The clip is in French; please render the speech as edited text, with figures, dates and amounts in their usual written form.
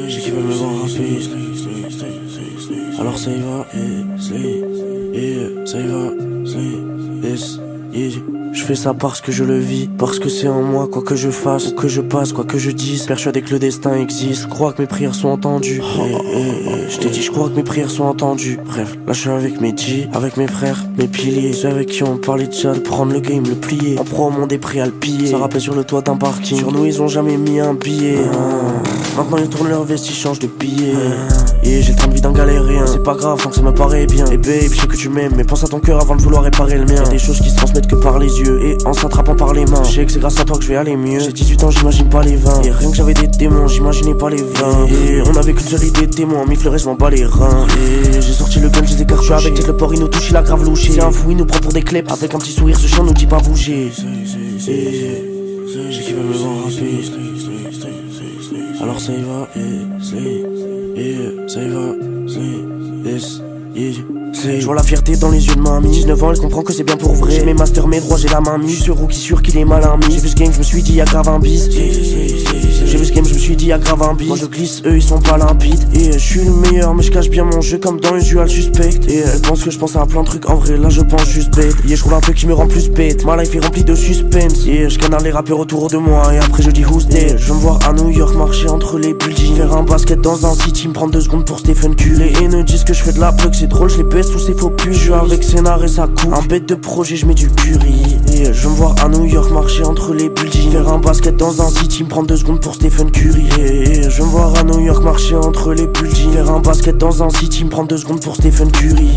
J'ai qui veulent me voir rapide. Alors ça y va, ça y va, je fais ça parce que je le vis, parce que c'est en moi, quoi que je fasse, ou que je passe, quoi que je dise. Persuadé que le destin existe, je crois que mes prières sont entendues. Je t'ai dit, je crois que mes prières sont entendues. Bref, là je suis avec mes G, avec mes frères, mes piliers, ceux avec qui on parlait de ça, de prendre le game, le plier. En pro, on est prêt à le piller. Ça rappelle sur le toit d'un parking, sur nous ils ont jamais mis un billet. Maintenant ils tournent leur veste, ils changent de billet. Et j'ai le train de vie d'un galérien, c'est pas grave tant que ça me paraît bien. Et babe, je sais que tu m'aimes, mais pense à ton cœur avant de vouloir réparer le mien. Y'a des choses qui se transmettent que par les yeux et en s'attrapant par les mains. Je sais que c'est grâce à toi que je vais aller mieux. J'ai 18 ans, j'imagine pas les 20. Et rien que j'avais des démons, j'imaginais pas les 20. Et on avait qu'une seule idée, témoin, mi-fleuret, je m'en bats les reins. Et j'ai sorti le gun, j'ai des cartouches. Avec Jet, le port, il nous touche, il a grave louché. C'est un fou, il nous prend pour des clés. Avec un petit sourire, ce chien nous dit pas bouger. J'ai qui veulent me voir rapide. Alors ça y va, ça y va, je vois la fierté dans les yeux de mamie. 19 ans, elle comprend que c'est bien pour vrai. J'ai mes masters, mes droits, j'ai la main mise. Ce rookie sûr qu'il est malin mis. J'ai vu ce game, je me suis dit y'a grave un bis. J'ai vu ce game, je me suis dit y'a grave un bis. Moi je glisse, eux ils sont pas limpides. Et je suis le meilleur, mais je cache bien mon jeu comme dans Usual Suspect. Et elle pense que je pense à plein de trucs, en vrai là je pense juste bête. Et je roule un peu qui me rend plus bête. Ma life est remplie de suspense. Et je canarde les rappeurs autour de moi. Et après je dis who's there. Je veux me voir à New York marcher entre les buildings. Faire un basket dans un city, me prendre 2 secondes pour Stephen Curry. Et ne disent que je fais de la plug, c'est drôle, je les baisse tous ces faux puits. Je suis avec Sénard et ça coupe. Un bête de projet, je mets du curry. Et je veux me voir à New York marcher entre les buildings. Faire un basket dans un city, me prendre 2 secondes pour Stephen Curry. Et je veux me voir à New York marcher entre les buildings. Faire un basket dans un city, me prendre 2 secondes pour Stephen Curry.